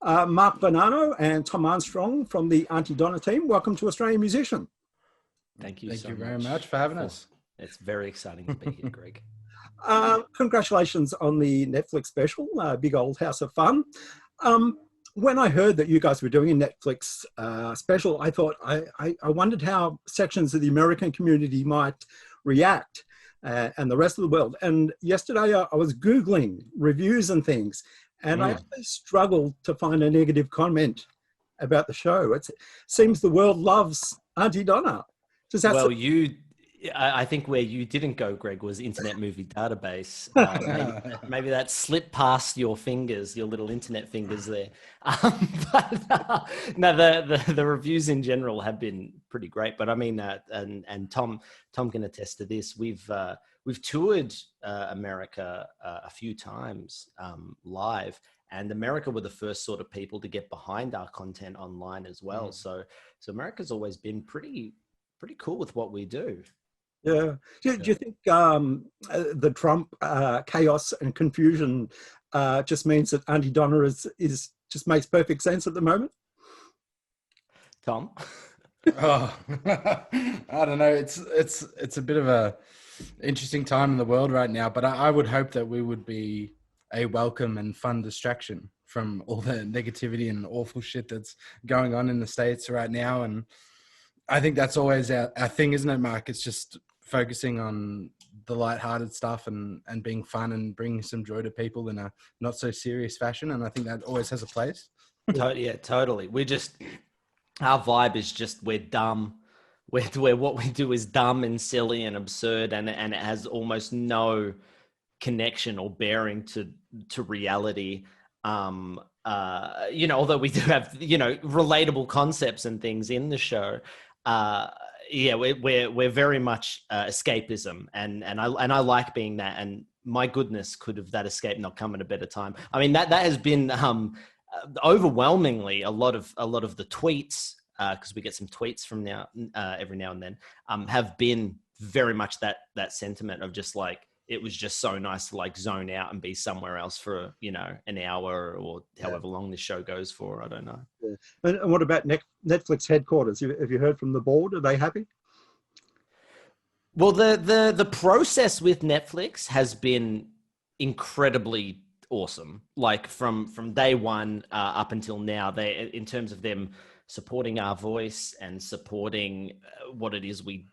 Mark Bonanno and Tom Armstrong from the Aunty Donna team. Welcome to Australian Musician. Thank you very much for having us. It's very exciting to be here, Greg. Congratulations on the Netflix special, Big Old House of Fun. When I heard that you guys were doing a Netflix special, I thought, I wondered how sections of the American community might react and the rest of the world. And yesterday I was Googling reviews and things, and I actually struggled to find a negative comment about the show. It seems the world loves Aunty Donna. I think where you didn't go, Greg, was Internet Movie Database. Maybe that slipped past your fingers, your little internet fingers there. No, the reviews in general have been pretty great. But I mean, and Tom can attest to this. We've toured America a few times live, and America were the first sort of people to get behind our content online as well. So America's always been pretty cool with what we do. Yeah. Do you think the Trump chaos and confusion just means that Aunty Donna is just makes perfect sense at the moment? Tom? I don't know. It's a bit of a interesting time in the world right now, but I would hope that we would be a welcome and fun distraction from all the negativity and awful shit that's going on in the States right now. And I think that's always our thing, isn't it, Mark? It's just focusing on the lighthearted stuff and being fun and bringing some joy to people in a not so serious fashion. And I think that always has a place. Yeah, totally. Our vibe is just, we're dumb. We're what we do is dumb and silly and absurd, and it has almost no connection or bearing to reality. Although we do have, relatable concepts and things in the show. We're very much escapism, and I like being that. And my goodness, could have that escape not come at a better time? I mean, that has been overwhelmingly a lot of the tweets, because we get some tweets from every now and then, have been very much that sentiment of just like, it was just so nice to like zone out and be somewhere else for, an hour or however long this show goes for. I don't know. Yeah. And what about Netflix headquarters? Have you heard from the board? Are they happy? Well, the process with Netflix has been incredibly awesome. Like from day one up until now, in terms of them supporting our voice and supporting what it is we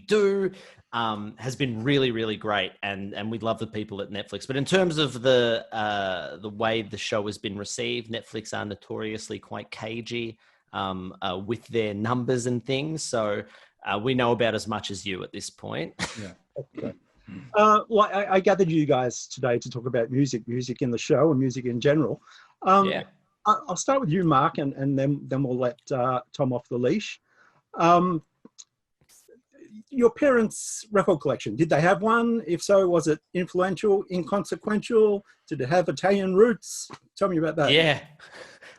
do, has been really, really great. And we love the people at Netflix. But in terms of the way the show has been received, Netflix are notoriously quite cagey with their numbers and things. So we know about as much as you at this point. Yeah. Okay. I gathered you guys today to talk about music in the show and music in general. I'll start with you, Mark, and then we'll let Tom off the leash. Your parents' record collection, did they have one? If so, was it influential, inconsequential? Did it have Italian roots? Tell me about that. Yeah.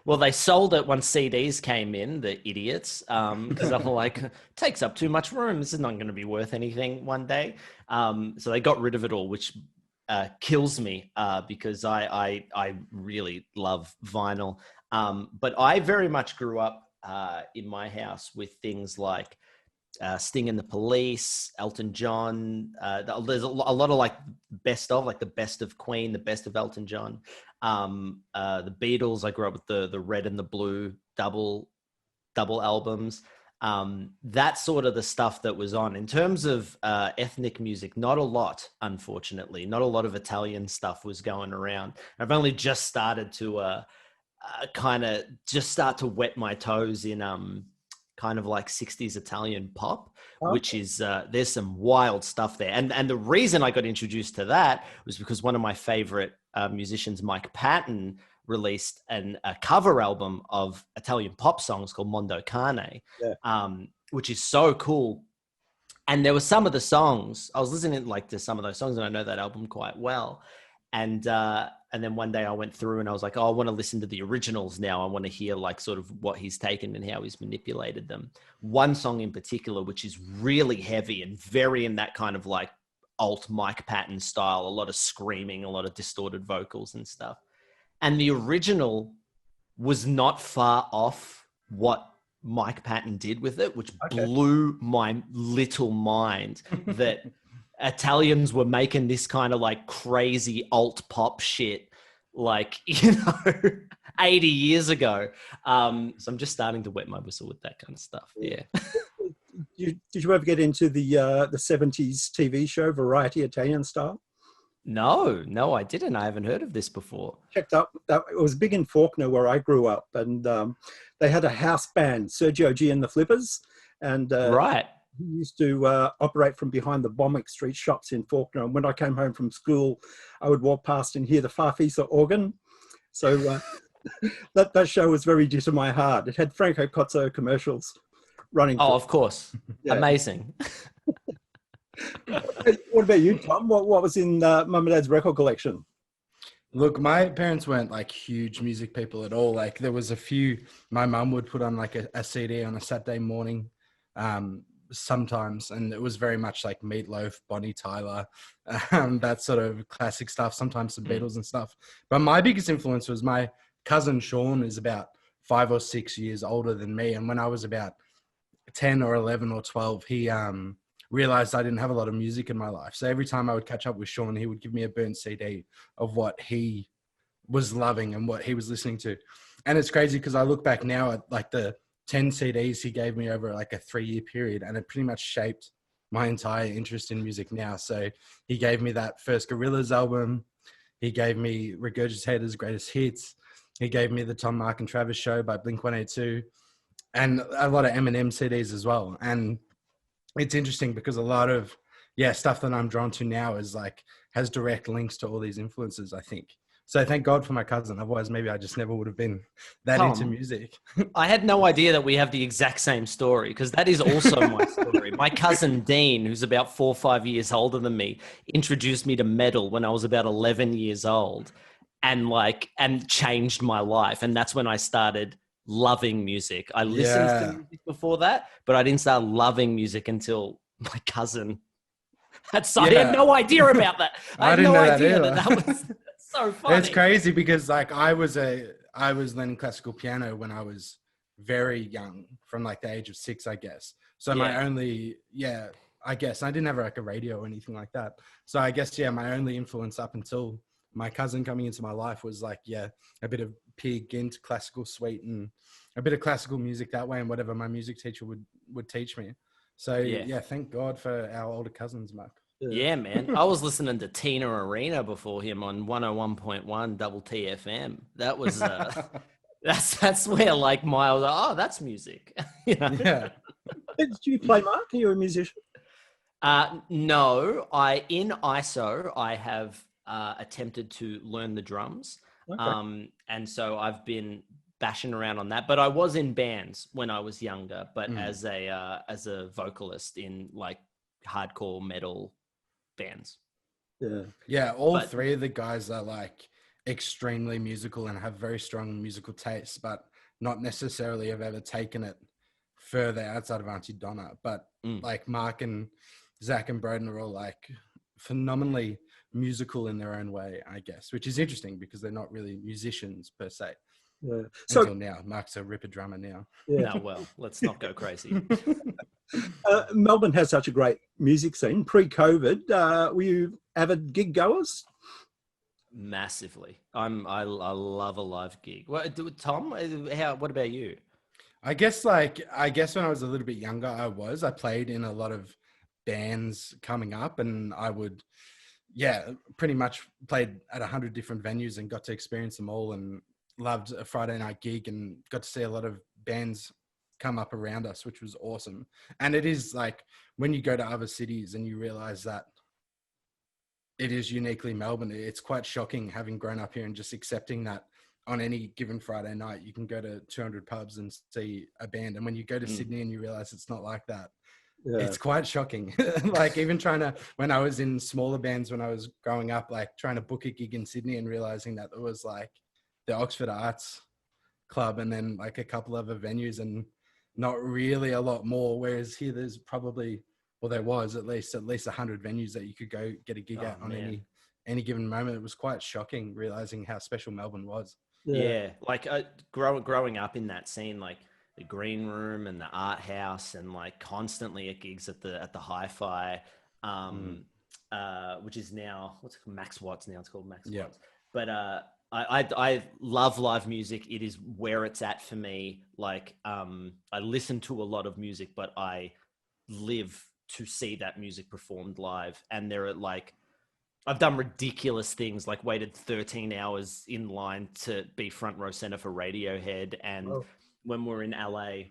Well, they sold it once CDs came in, the idiots, because I'm like, it takes up too much room. This is not going to be worth anything one day. So they got rid of it all, which kills me because I really love vinyl. But I very much grew up in my house with things like Sting and the Police, Elton John. There's a lot of like the best of Queen, the best of Elton John. The Beatles. I grew up with the red and the blue double albums. That's sort of the stuff that was on. In terms of ethnic music, not a lot, unfortunately. Not a lot of Italian stuff was going around. I've only just started to start to wet my toes in kind of like 60s Italian pop, which is, there's some wild stuff there. And the reason I got introduced to that was because one of my favorite musicians, Mike Patton, released a cover album of Italian pop songs called Mondo Cane, which is so cool. And there were some of the songs, I was listening to some of those songs, and I know that album quite well. And then one day I went through and I was like, I want to listen to the originals now. I want to hear like sort of what he's taken and how he's manipulated them. One song in particular, which is really heavy and very in that kind of like alt Mike Patton style, a lot of screaming, a lot of distorted vocals and stuff. And the original was not far off what Mike Patton did with it, which Okay. blew my little mind that Italians were making this kind of like crazy alt pop shit, like, 80 years ago. So I'm just starting to wet my whistle with that kind of stuff. Yeah. Did you ever get into the 70s TV show Variety Italian Style? No, I didn't. I haven't heard of this before. Checked up. It was big in Fawkner where I grew up, and they had a house band, Sergio G and the Flippers, and Right. he used to operate from behind the Bomwick Street shops in Fawkner. And when I came home from school, I would walk past and hear the Farfisa organ. So that show was very dear to my heart. It had Franco Cozzo commercials running. Oh, of course. Yeah. Amazing. What about you, Tom? What was in Mum and Dad's record collection? Look, my parents weren't like huge music people at all. Like there was a few, my mum would put on like a CD on a Saturday morning sometimes. And it was very much like Meatloaf, Bonnie Tyler, that sort of classic stuff, sometimes the Beatles and stuff. But my biggest influence was my cousin Sean is about 5 or 6 years older than me. And when I was about 10 or 11 or 12, he realized I didn't have a lot of music in my life. So every time I would catch up with Sean, he would give me a burnt CD of what he was loving and what he was listening to. And it's crazy because I look back now at like the 10 CDs he gave me over like a 3-year period, and it pretty much shaped my entire interest in music now. So he gave me that first Gorillaz album. He gave me Regurgitator's Greatest Hits. He gave me the Tom, Mark and Travis Show by Blink-182 and a lot of Eminem CDs as well. And it's interesting because a lot of stuff that I'm drawn to now is like has direct links to all these influences, I think. So thank God for my cousin. Otherwise, maybe I just never would have been that Tom, into music. I had no idea that we have the exact same story, because that is also my story. My cousin Dean, who's about 4 or 5 years older than me, introduced me to metal when I was about 11 years old, and changed my life. And that's when I started loving music. I listened to music before that, but I didn't start loving music until my cousin I had no idea about that. I had no idea that was so funny. It's crazy because like I was learning classical piano when I was very young, from like the age of 6, I guess. So my only, I guess I didn't have like a radio or anything like that. So I guess, my only influence up until my cousin coming into my life was like, a bit of Pig into classical suite and a bit of classical music that way, and whatever my music teacher would teach me. So thank God for our older cousins, Mark. Yeah, man. I was listening to Tina Arena before him on 101.1 Double TFM. That was that's where like that's music. Yeah. Did you play, Mark? Are you a musician? No, in ISO I have attempted to learn the drums. Okay. And so I've been bashing around on that, but I was in bands when I was younger, but as a vocalist in like hardcore metal bands. All three of the guys are like extremely musical and have very strong musical tastes, but not necessarily have ever taken it further outside of Aunty Donna. But like Mark and Zach and Broden are all like phenomenally musical in their own way, I guess, which is interesting because they're not really musicians per se. Yeah. So until now, Mark's a ripper drummer now. Yeah. No, well, let's not go crazy. Melbourne has such a great music scene. Pre-COVID, were you avid gig goers? Massively. I love a live gig. Tom, what about you? I guess when I was a little bit younger, I played in a lot of bands coming up, and I would, pretty much played at 100 different venues and got to experience them all, and loved a Friday night gig and got to see a lot of bands come up around us, which was awesome. And it is like when you go to other cities and you realize that it is uniquely Melbourne, it's quite shocking having grown up here and just accepting that on any given Friday night, you can go to 200 pubs and see a band. And when you go to Sydney and you realize it's not like that, it's quite shocking. Like even when I was in smaller bands, when I was growing up, like trying to book a gig in Sydney and realizing that there was like the Oxford Arts Club and then like a couple other venues and not really a lot more. Whereas here there's probably, there was at least 100 venues that you could go get a gig at on any given moment. It was quite shocking realizing how special Melbourne was. Yeah. Like growing up in that scene, like the green room and the art house, and like constantly at gigs at the hi-fi, which is now what's it called? Max Watts now. It's called Max Yeah. Watts. But I love live music. It is where it's at for me. Like I listen to a lot of music, but I live to see that music performed live. And there are like, I've done ridiculous things, like waited 13 hours in line to be front row center for Radiohead. And when we're in LA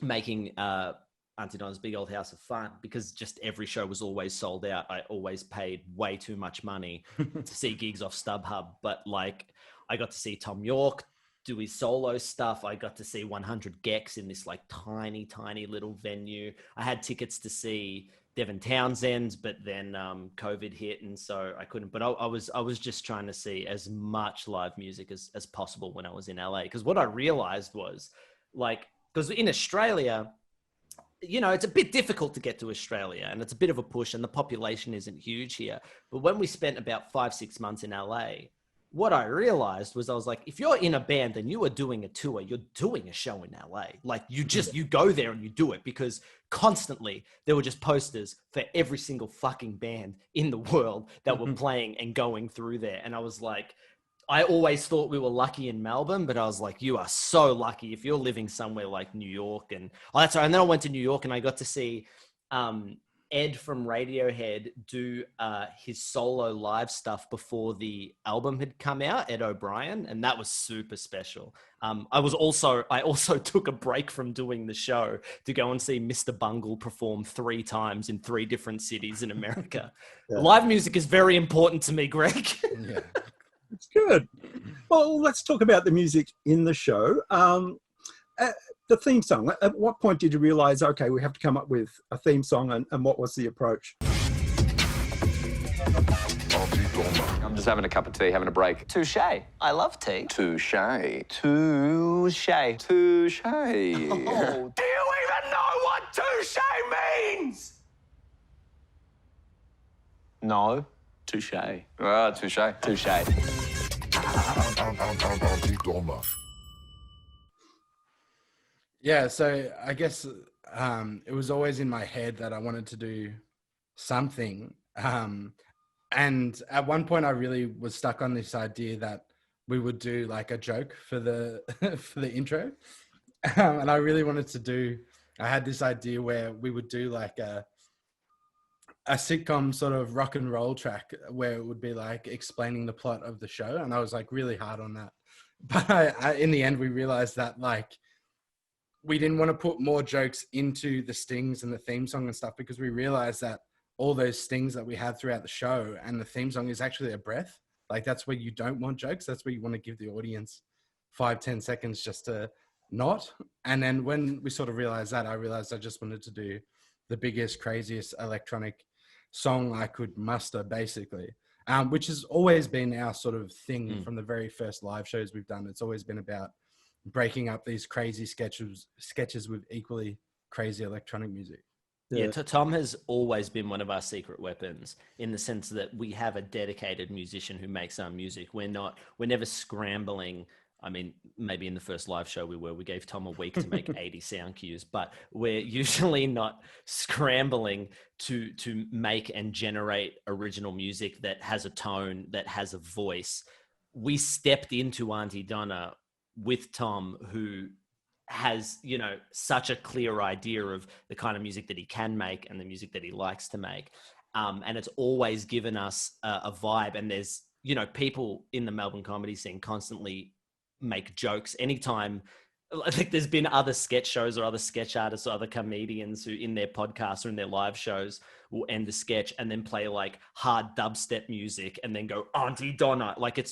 making Aunty Donna's Big Old House of Fun, because just every show was always sold out, I always paid way too much money to see gigs off StubHub. But like, I got to see Tom York do his solo stuff. I got to see 100 Gex in this like tiny, tiny little venue. I had tickets to see Devin Townsend, but then COVID hit, and so I couldn't. But I was just trying to see as much live music as possible when I was in LA. Because what I realized was, like, because in Australia, you know, it's a bit difficult to get to Australia, and it's a bit of a push, and the population isn't huge here. But when we spent about 5-6 months in LA, what I realized was, I was like, if you're in a band and you are doing a tour, you're doing a show in LA. Like you go there and you do it, because constantly there were just posters for every single fucking band in the world that were playing and going through there. And I was like, I always thought we were lucky in Melbourne, but I was like, you are so lucky if you're living somewhere like New York. And that's right. And then I went to New York and I got to see Ed from Radiohead do his solo live stuff before the album had come out, Ed O'Brien, and that was super special. I also took a break from doing the show to go and see Mr. Bungle perform 3 times in 3 different cities in America. Live music is very important to me, Greg. Yeah. It's good. Well, let's talk about the music in the show. The theme song, at what point did you realize, okay, we have to come up with a theme song, and what was the approach? I'm just having a cup of tea, having a break. Touche. I love tea. Touche. Touche. Touche. Oh, do you even know what touche means? No. Touche. Ah, touche. Touche. Yeah, so I guess it was always in my head that I wanted to do something. And at one point I really was stuck on this idea that we would do like a joke for the for the intro. And I really wanted to do, I had this idea where we would do like a sitcom sort of rock and roll track where it would be like explaining the plot of the show. And I was like really hard on that. But in the end, we realized that like, we didn't want to put more jokes into the stings and the theme song and stuff, because we realized that all those stings that we had throughout the show and the theme song is actually a breath. Like that's where you don't want jokes. That's where you want to give the audience 5-10 seconds just to not. And then when we sort of realized that, I realized I just wanted to do the biggest, craziest electronic song I could muster, basically, which has always been our sort of thing from the very first live shows we've done. It's always been about breaking up these crazy sketches with equally crazy electronic music. Yeah, Tom has always been one of our secret weapons, in the sense that we have a dedicated musician who makes our music. We're never scrambling. I mean, maybe in the first live show we gave Tom a week to make 80 sound cues, but we're usually not scrambling to make and generate original music that has a tone, that has a voice. We stepped into Aunty Donna with Tom, who has, you know, such a clear idea of the kind of music that he can make and the music that he likes to make. And it's always given us a vibe. And there's, you know, people in the Melbourne comedy scene constantly make jokes. Anytime, I think there's been other sketch shows or other sketch artists or other comedians who in their podcasts or in their live shows will end the sketch and then play like hard dubstep music and then go Aunty Donna. Like it's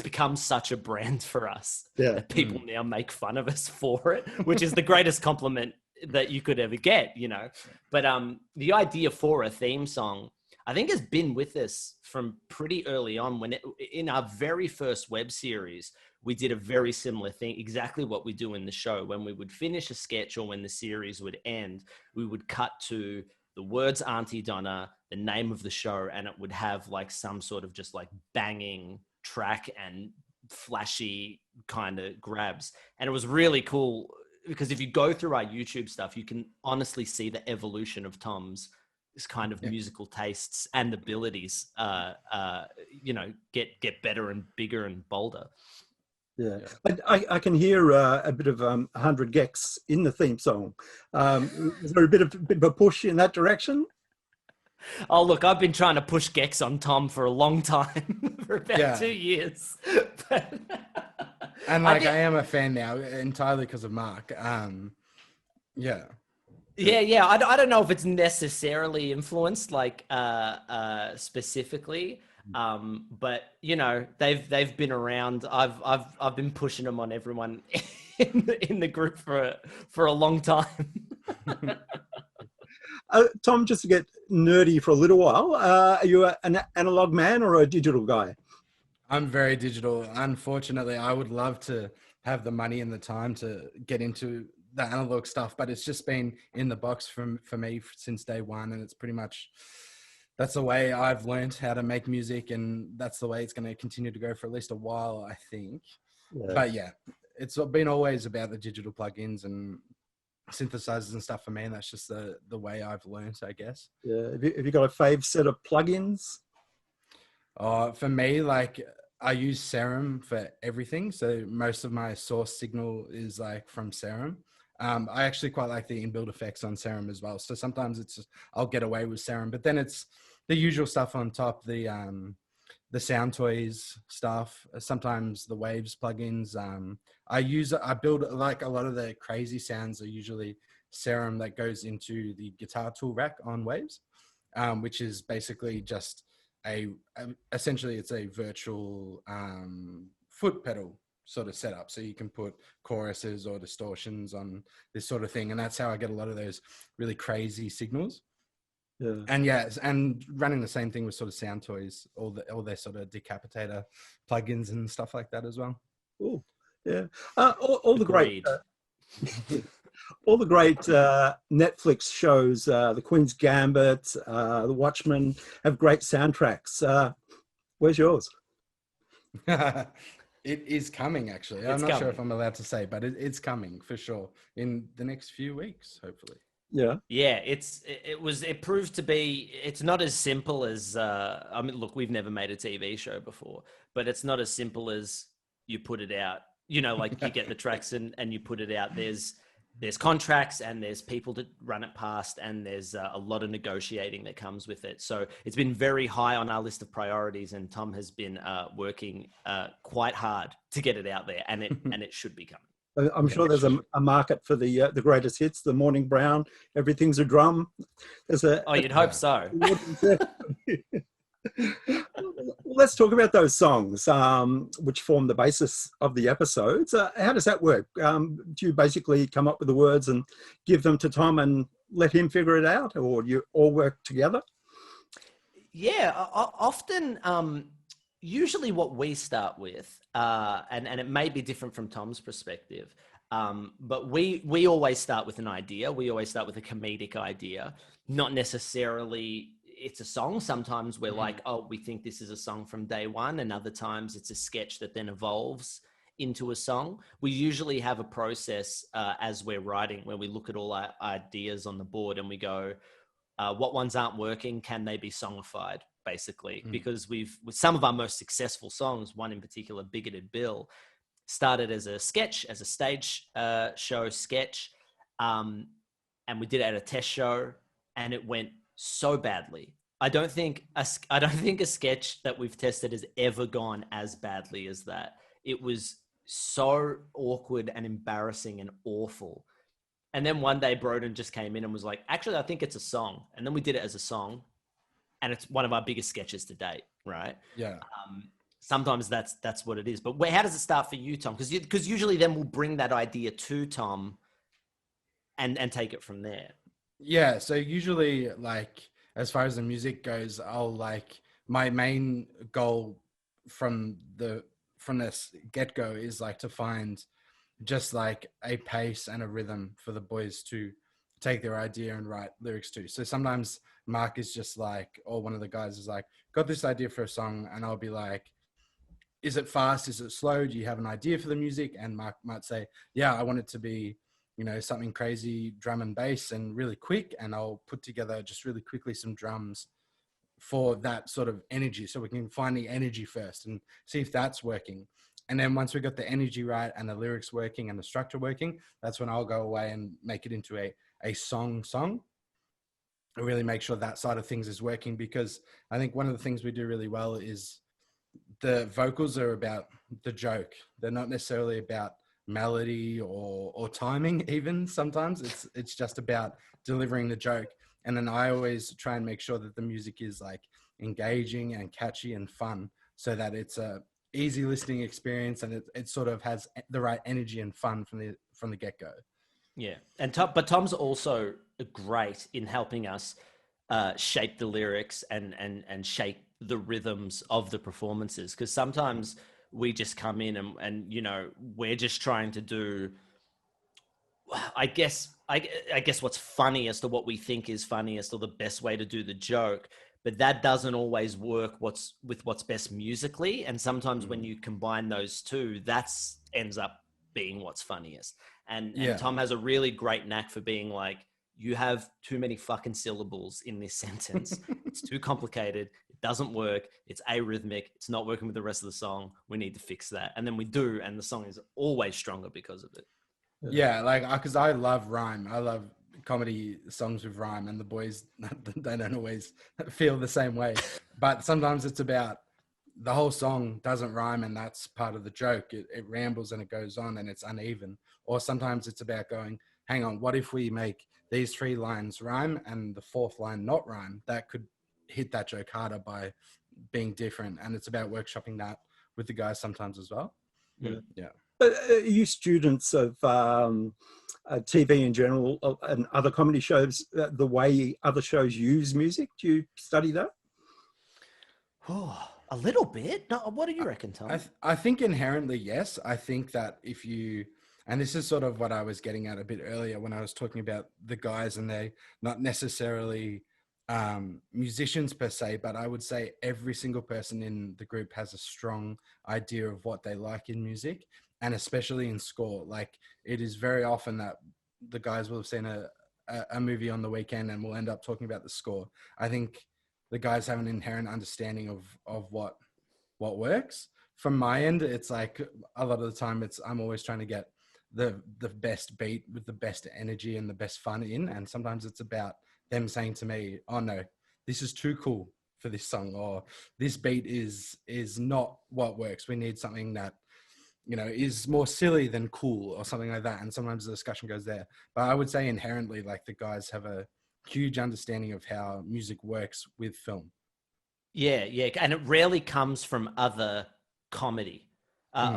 become such a brand for us that people now make fun of us for it, which is the greatest compliment that you could ever get, you know. But the idea for a theme song, I think, has been with us from pretty early on. When in our very first web series, we did a very similar thing, exactly what we do in the show. When we would finish a sketch or when the series would end, we would cut to the words Aunty Donna, the name of the show, and it would have like some sort of just like banging track and flashy kind of grabs. And it was really cool because if you go through our YouTube stuff, you can honestly see the evolution of Tom's this kind of musical tastes and abilities, get better and bigger and bolder. Yeah, I can hear a bit of 100 gex in the theme song. Is there a bit of a push in that direction? Oh, look, I've been trying to push Gex on Tom for a long time, for about 2 years. And I am a fan now entirely because of Mark. Yeah. Yeah. I don't know if it's necessarily influenced specifically, but they've been around. I've been pushing them on everyone in the group for a long time. Tom, just to get nerdy for a little while, are you an analog man or a digital guy? I'm very digital. Unfortunately, I would love to have the money and the time to get into the analog stuff, but it's just been in the box for me since day one. And it's pretty much, that's the way I've learned how to make music. And that's the way it's going to continue to go for at least a while, I think. Yeah. But yeah, it's been always about the digital plugins and synthesizers and stuff for me, and that's just the way I've learned, I guess. Yeah. Have you got a fave set of plugins? For me, I use Serum for everything, so most of my source signal is from Serum. I actually quite like the inbuilt effects on Serum as well, so sometimes I'll get away with Serum, but then it's the usual stuff on top, the Sound Toys stuff, sometimes the Waves plugins. I build a lot of the crazy sounds are usually Serum that goes into the guitar tool rack on Waves, which is basically just essentially it's a virtual foot pedal sort of setup. So you can put choruses or distortions on this sort of thing. And that's how I get a lot of those really crazy signals. Yeah. And running the same thing with sort of Sound Toys, all their sort of decapitator plugins and stuff like that as well. Oh, yeah. All the great Netflix shows, The Queen's Gambit, The Watchmen, have great soundtracks. Where's yours? It is coming, actually. I'm not sure if I'm allowed to say, but it's coming for sure in the next few weeks, hopefully. Yeah. It proved to be, it's not as simple as, look, we've never made a TV show before, but it's not as simple as you put it out, you get the tracks and you put it out. There's contracts and there's people to run it past, and there's a lot of negotiating that comes with it. So it's been very high on our list of priorities, and Tom has been working quite hard to get it out there, and it should be coming. I'm sure there's a market for the greatest hits, the Morning Brown, Everything's a Drum. You'd hope so. Let's talk about those songs, which form the basis of the episodes. How does that work? Do you basically come up with the words and give them to Tom and let him figure it out, or do you all work together? Yeah, often, usually what we start with, and it may be different from Tom's perspective, but we always start with an idea. We always start with a comedic idea, not necessarily it's a song. Sometimes we're like, oh, we think this is a song from day one. And other times it's a sketch that then evolves into a song. We usually have a process as we're writing where we look at all our ideas on the board and we go, what ones aren't working? Can they be songified? Basically, because with some of our most successful songs, one in particular, Bigoted Bill, started as a sketch, as a stage show sketch. And we did it at a test show and it went so badly. I don't think a sketch that we've tested has ever gone as badly as that. It was so awkward and embarrassing and awful. And then one day Broden just came in and was like, actually, I think it's a song. And then we did it as a song. And it's one of our biggest sketches to date, right? Yeah. Sometimes that's what it is. But how does it start for you, Tom? Because usually then we'll bring that idea to Tom and take it from there. Yeah. So usually, as far as the music goes, I'll my main goal from this get-go is to find just a pace and a rhythm for the boys to take their idea and write lyrics to. So sometimes Mark is just or one of the guys is got this idea for a song, and I'll be like, is it fast? Is it slow? Do you have an idea for the music? And Mark might say, yeah, I want it to be, you know, something crazy drum and bass and really quick. And I'll put together just really quickly some drums for that sort of energy. So we can find the energy first and see if that's working. And then once we got the energy right and the lyrics working and the structure working, that's when I'll go away and make it into a song and really make sure that side of things is working. Because I think one of the things we do really well is the vocals are about the joke. They're not necessarily about melody or timing. Even sometimes it's just about delivering the joke. And then I always try and make sure that the music is like engaging and catchy and fun, so that it's a easy listening experience and it sort of has the right energy and fun from the get-go. Yeah. And but Tom's also great in helping us shape the lyrics and shape the rhythms of the performances. Because sometimes we just come in and, you know, we're just trying to do, I guess what's funniest or what we think is funniest or the best way to do the joke, but that doesn't always work with what's best musically. And sometimes when you combine those two, that's ends up being what's funniest. And Tom has a really great knack for being like, you have too many fucking syllables in this sentence. It's too complicated. It doesn't work. It's arrhythmic. It's not working with the rest of the song. We need to fix that. And then we do. And the song is always stronger because of it. Yeah, like, because I love rhyme. I love comedy songs with rhyme, and the boys, they don't always feel the same way. But sometimes it's about the whole song doesn't rhyme, and that's part of the joke. It rambles and it goes on and it's uneven. Or sometimes it's about going, hang on, what if we make these 3 lines rhyme and the 4th line not rhyme? That could hit that joke harder by being different. And it's about workshopping that with the guys sometimes as well. Yeah. But are you students of TV in general and other comedy shows, the way other shows use music? Do you study that? Oh, a little bit. No, what do you reckon, Tom? I think inherently, yes. I think that if you, and this is sort of what I was getting at a bit earlier when I was talking about the guys, and they not necessarily musicians per se, but I would say every single person in the group has a strong idea of what they like in music, and especially in score. Like, it is very often that the guys will have seen a movie on the weekend and we'll end up talking about the score. I think the guys have an inherent understanding of what works. From my end, it's like a lot of the time I'm always trying to get the best beat with the best energy and the best fun in. And sometimes it's about them saying to me, oh no, this is too cool for this song, or this beat is not what works. We need something that, you know, is more silly than cool, or something like that. And sometimes the discussion goes there. But I would say inherently, like, the guys have a huge understanding of how music works with film. Yeah. And it rarely comes from other comedy.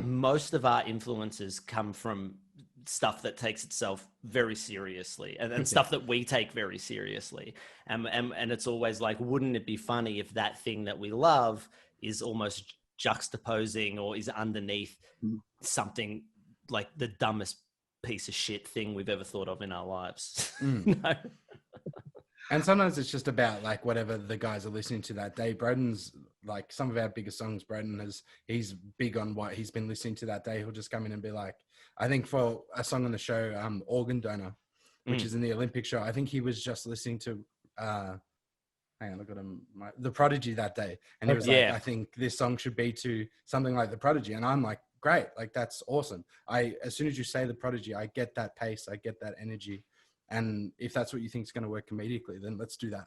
Most of our influences come from stuff that takes itself very seriously, and stuff that we take very seriously. And it's always like, wouldn't it be funny if that thing that we love is almost juxtaposing or is underneath something like the dumbest piece of shit thing we've ever thought of in our lives. No? And sometimes it's just about like whatever the guys are listening to that day. Broden's like, some of our biggest songs, Broden he's big on what he's been listening to that day. He'll just come in and be like, I think for a song on the show, Organ Donor, which is in the Olympic show, I think he was just listening to, hang on, look at him, The Prodigy that day. And he was like, I think this song should be to something like The Prodigy. And I'm like, great, like, that's awesome. As soon as you say The Prodigy, I get that pace, I get that energy. And if that's what you think is going to work comedically, then let's do that.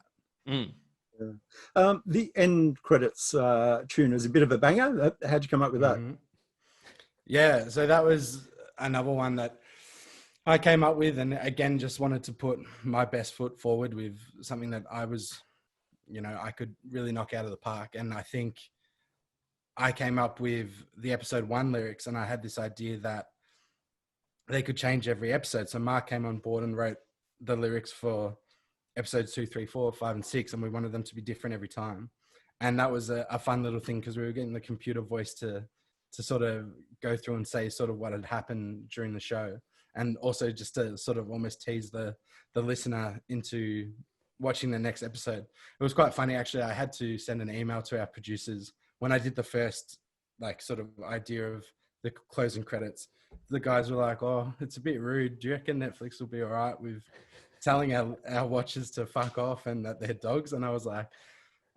The end credits tune is a bit of a banger. How'd you come up with that? Yeah, so that was another one that I came up with, and again, just wanted to put my best foot forward with something that I was, you know, I could really knock out of the park. And I think I came up with the episode 1 lyrics, and I had this idea that they could change every episode. So Mark came on board and wrote the lyrics for episodes 2, 3, 4, 5, and 6, and we wanted them to be different every time. And that was a fun little thing, because we were getting the computer voice to sort of go through and say sort of what had happened during the show, and also just to sort of almost tease the listener into watching the next episode. It was quite funny, actually. I had to send an email to our producers when I did the first like sort of idea of the closing credits, the guys were like, "Oh, it's a bit rude. Do you reckon Netflix will be all right with telling our watchers to fuck off and that they're dogs?" And I was like,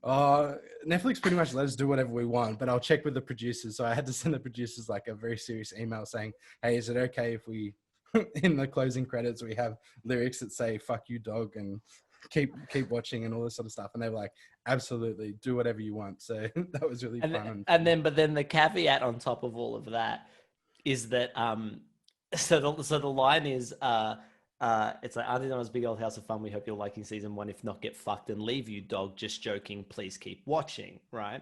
"Oh, Netflix pretty much let us do whatever we want, but I'll check with the producers." So I had to send the producers like a very serious email saying, "Hey, is it okay if we, in the closing credits, we have lyrics that say 'fuck you, dog' and keep watching and all this sort of stuff?" And they were like, "Absolutely, do whatever you want." So that was really fun. But then the caveat on top of all of that is that so the line is it's like, Aunty Donna's Big Old House of Fun. We hope you're liking season 1. If not, get fucked and leave, you dog. Just joking. Please keep watching. Right.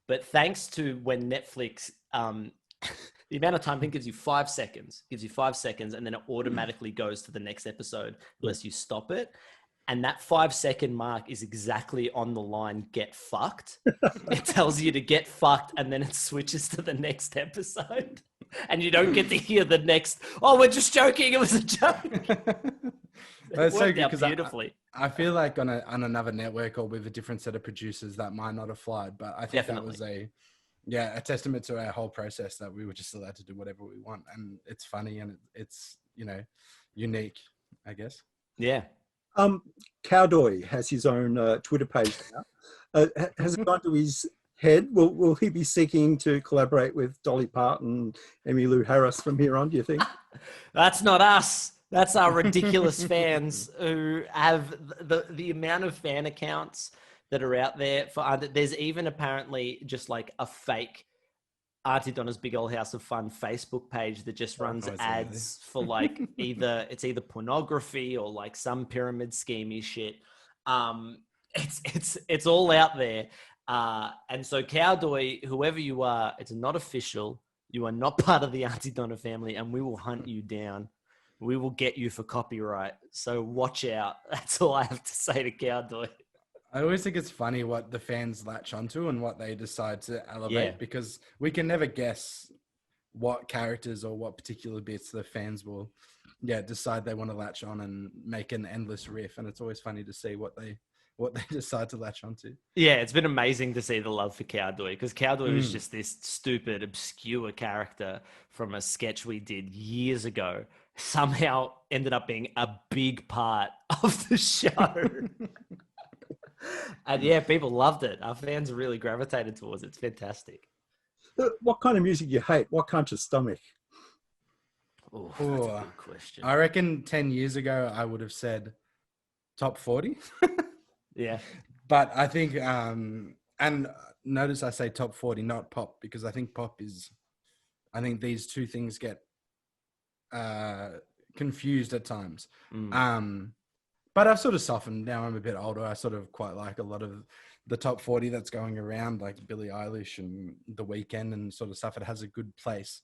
But thanks to when Netflix, the amount of time, I think, gives you 5 seconds, and then it automatically goes to the next episode unless you stop it. And that 5-second mark is exactly on the line, get fucked. It tells you to get fucked, and then it switches to the next episode. And you don't get to hear the next, "Oh, we're just joking. It was a joke." That's so good out because beautifully. I feel like on another network or with a different set of producers that might not have flied, but I think that was a testament to our whole process that we were just allowed to do whatever we want, and it's funny and it's unique, I guess. Yeah. Cowdoy has his own Twitter page now. Has it gone to his head? Will he be seeking to collaborate with Dolly Parton, Emmylou Harris from here on, do you think? That's not us. That's our ridiculous fans who have the amount of fan accounts that are out there for. There's even apparently just like a fake Aunty Donna's Big Old House of Fun Facebook page that just runs ads for like either pornography or like some pyramid schemey shit. It's all out there. And so Cowdoy, whoever you are, it's not official. You are not part of the Aunty Donna family, and we will hunt you down. We will get you for copyright. So watch out. That's all I have to say to Cowdoy. I always think it's funny what the fans latch onto and what they decide to elevate, because we can never guess what characters or what particular bits the fans will decide they want to latch on and make an endless riff. And it's always funny to see what they decide to latch onto. Yeah, it's been amazing to see the love for Cowdoy, because Cowdoy was just this stupid, obscure character from a sketch we did years ago. Somehow ended up being a big part of the show. And yeah, people loved it. Our fans really gravitated towards it. It's fantastic. What kind of music do you hate? What can't you stomach? Oh, that's a good question. I reckon 10 years ago, I would have said top 40. Yeah. But I think, and notice I say top 40, not pop, because I think I think these two things get confused at times. But I've sort of softened. Now I'm a bit older. I sort of quite like a lot of the top 40 that's going around, like Billie Eilish and The Weeknd and sort of stuff. It has a good place.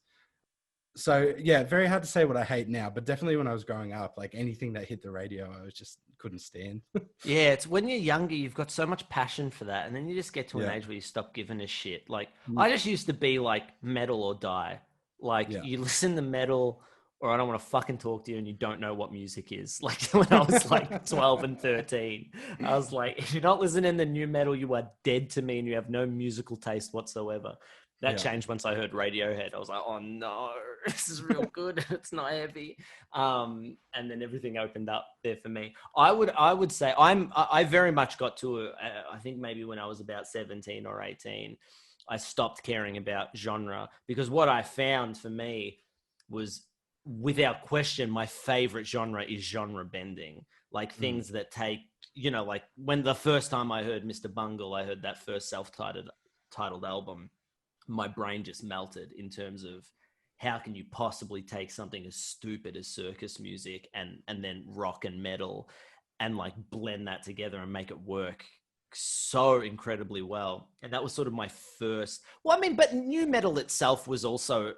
So yeah, very hard to say what I hate now, but definitely when I was growing up, like anything that hit the radio, I just couldn't stand. Yeah, it's when you're younger, you've got so much passion for that. And then you just get to an age where you stop giving a shit. Like I just used to be like metal or die. Like you listen to metal, or I don't want to fucking talk to you and you don't know what music is. Like when I was like 12 and 13, I was like, if you're not listening to new metal, you are dead to me and you have no musical taste whatsoever. That changed once I heard Radiohead. I was like, oh no, this is real good. It's not heavy. And then everything opened up there for me. I would say I very much got to, I think maybe when I was about 17 or 18, I stopped caring about genre, because what I found for me was, without question, my favorite genre is genre bending. Like things that take, like when the first time I heard Mr. Bungle, I heard that first self-titled album, my brain just melted in terms of how can you possibly take something as stupid as circus music and then rock and metal and like blend that together and make it work so incredibly well. And that was sort of my first, but new metal itself was also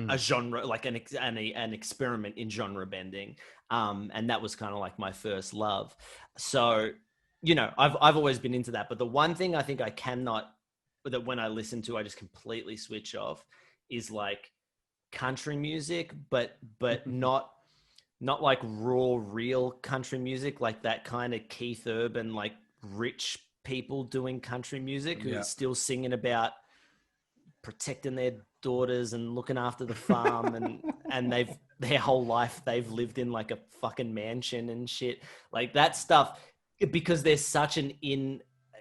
a genre, like an experiment in genre bending. And that was kind of like my first love. So, I've always been into that. But the one thing I think I cannot, that when I listen to, I just completely switch off, is like country music, but not like raw, real country music, like that kind of Keith Urban, like rich people doing country music who are still singing about protecting their daughters and looking after the farm, and their whole life they've lived in like a fucking mansion and shit, like that stuff, because there's such an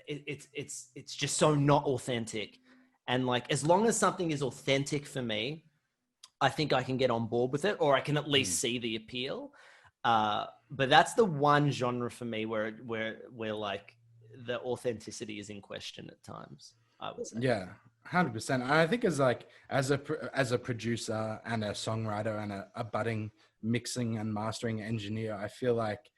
it's just so not authentic. And like, as long as something is authentic for me, I think I can get on board with it, or I can at least see the appeal. But that's the one genre for me where like the authenticity is in question at times, I would say. Yeah, 100%. I think as a producer and a songwriter and a budding mixing and mastering engineer, I feel like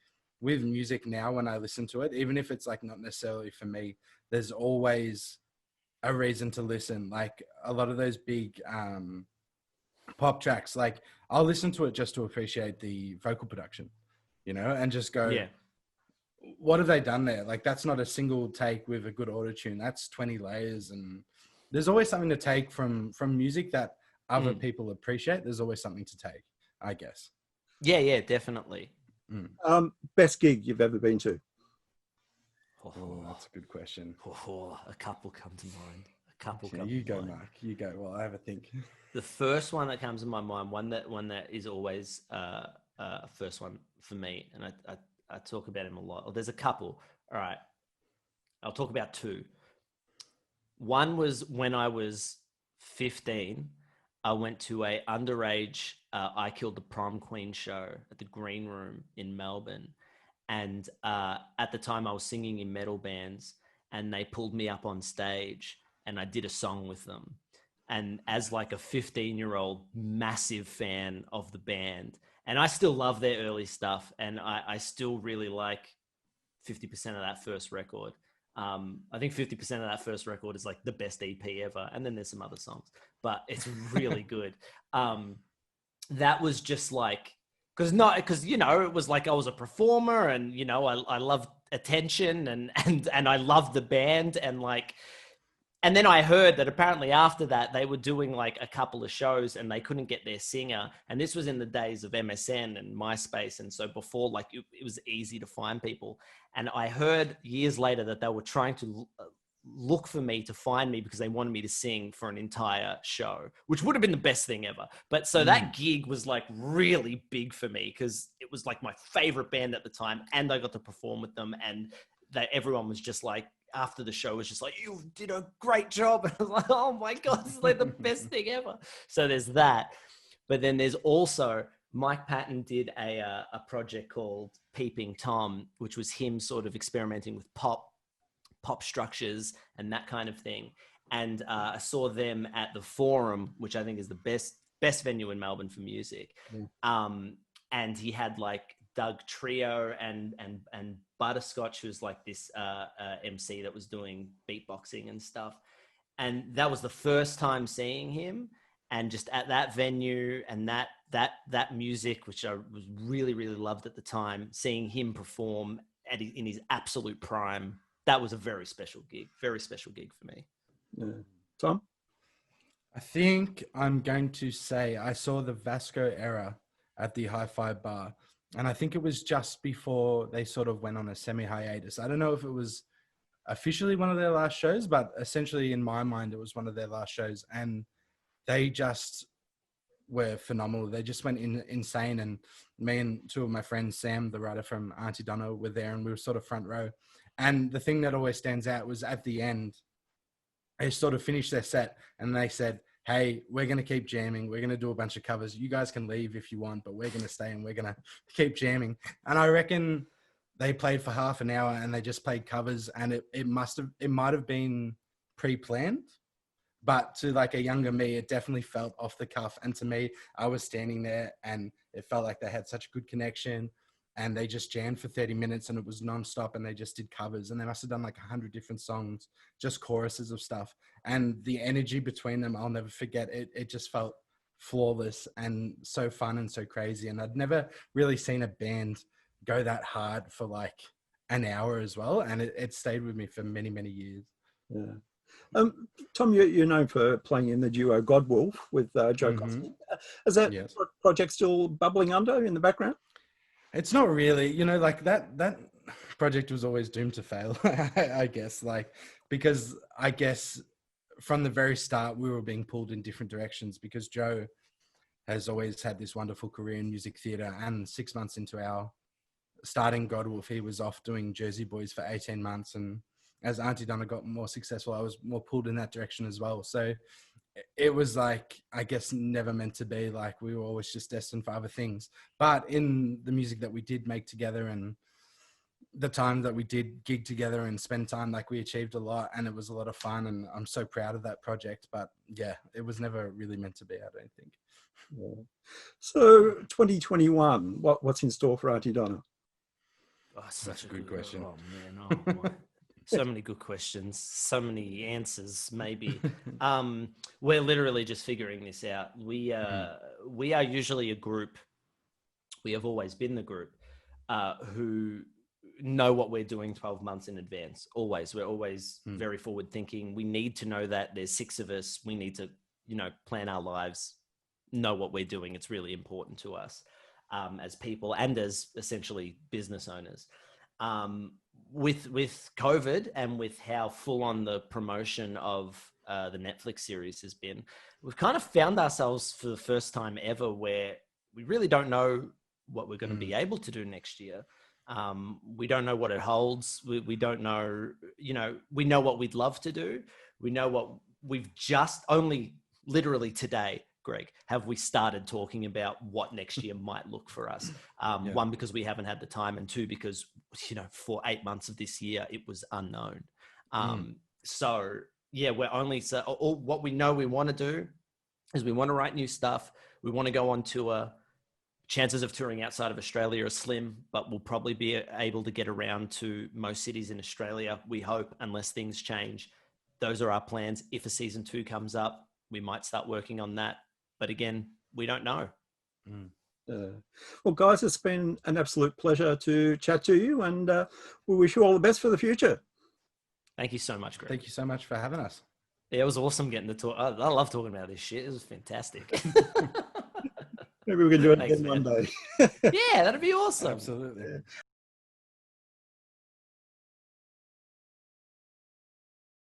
with music now, when I listen to it, even if it's like not necessarily for me, there's always a reason to listen. Like a lot of those big pop tracks, like I'll listen to it just to appreciate the vocal production, and just go, Yeah. What have they done there? Like that's not a single take with a good auto-tune. That's 20 layers. And there's always something to take from music that other people appreciate. There's always something to take, I guess. Yeah, definitely. Best gig you've ever been to? Oh, that's a good question. A couple come to mind. You go, Mark. You go. Well, I have a think. The first one that comes to my mind, one that is always first one for me, and I talk about him a lot. There's a couple. All right, I'll talk about two. One was when I was 15. I went to a underage I Killed the Prom Queen show at the Green Room in Melbourne. And at the time I was singing in metal bands, and they pulled me up on stage and I did a song with them. And as like a 15-year-old massive fan of the band, and I still love their early stuff, and I still really like 50% of that first record. I think 50% of that first record is like the best EP ever. And then there's some other songs, but it's really good. That was just like, because it was like I was a performer, and I loved attention and I loved the band, and then I heard that apparently after that they were doing like a couple of shows and they couldn't get their singer, and this was in the days of MSN and MySpace, and so before like it was easy to find people. And I heard years later that they were trying to look for me to find me because they wanted me to sing for an entire show, which would have been the best thing ever. But so that gig was like really big for me because it was like my favorite band at the time, and I got to perform with them, and everyone was just like, after the show was just like, you did a great job. And I was like, oh my God, this is like the best thing ever. So there's that. But then there's also Mike Patton did a project called Peeping Tom, which was him sort of experimenting with pop structures and that kind of thing. And I saw them at the Forum, which I think is the best venue in Melbourne for music. And he had like Doug Trio and Butterscotch, who's like this MC that was doing beatboxing and stuff. And that was the first time seeing him. And just at that venue and that music, which I was really, really loved at the time, seeing him perform in his absolute prime, that was a very special gig for me. Yeah. Tom? I think I'm going to say I saw the Vasco era at the Hi-Fi Bar. And I think it was just before they sort of went on a semi-hiatus. I don't know if it was officially one of their last shows, but essentially in my mind, it was one of their last shows. And they just were phenomenal. They just went insane. And me and two of my friends, Sam, the writer from Aunty Donna, were there, and we were sort of front row. And the thing that always stands out was at the end, they sort of finished their set and they said, hey, we're going to keep jamming. We're going to do a bunch of covers. You guys can leave if you want, but we're going to stay and we're going to keep jamming. And I reckon they played for half an hour and they just played covers, and it might have been pre-planned, but to like a younger me, it definitely felt off the cuff. And to me, I was standing there and it felt like they had such a good connection, and they just jammed for 30 minutes and it was nonstop, and they just did covers, and they must have done like 100 different songs, just choruses of stuff. And the energy between them, I'll never forget it. It just felt flawless and so fun and so crazy. And I'd never really seen a band go that hard for like an hour as well. And it stayed with me for many, many years. Yeah. Tom, you're known for playing in the duo Godwolf with Joe Cosby. Is that project still bubbling under in the background? It's not really, like that project was always doomed to fail, I guess, like, because I guess from the very start, we were being pulled in different directions because Joe has always had this wonderful career in music theatre, and 6 months into our starting Godwolf, he was off doing Jersey Boys for 18 months. And as Aunty Donna got more successful, I was more pulled in that direction as well. So it was like, I guess, never meant to be. Like, we were always just destined for other things. But in the music that we did make together and the time that we did gig together and spend time, like, we achieved a lot, and it was a lot of fun, and I'm so proud of that project. But yeah, it was never really meant to be, I don't think. Yeah. So 2021, what's in store for Aunty Donna? Oh, such a good question. Oh man, oh my. So many good questions, so many answers. Maybe we're literally just figuring this out. We are usually a group. We have always been the group who know what we're doing 12 months in advance. Always, we're always very forward thinking. We need to know that there's 6 of us. We need to, plan our lives, know what we're doing. It's really important to us as people and as essentially business owners. With COVID and with how full on the promotion of the Netflix series has been, we've kind of found ourselves for the first time ever where we really don't know what we're going to be able to do next year. We don't know what it holds. We don't know, we know what we'd love to do. We know what we've just only literally today, Greg, have we started talking about what next year might look for us. One, because we haven't had the time, and 2, because, for 8 months of this year, it was unknown. So yeah, we're only, all what we know we want to do is we want to write new stuff. We want to go on tour. Chances of touring outside of Australia are slim, but we'll probably be able to get around to most cities in Australia, we hope, unless things change. Those are our plans. If a season 2 comes up, we might start working on that. But again, we don't know. Well, guys, it's been an absolute pleasure to chat to you, and we wish you all the best for the future. Thank you so much, Greg. Thank you so much for having us. Yeah, it was awesome getting to talk. I love talking about this shit. It was fantastic. Maybe we can do it Thanks, again one day. Yeah, that'd be awesome. Absolutely.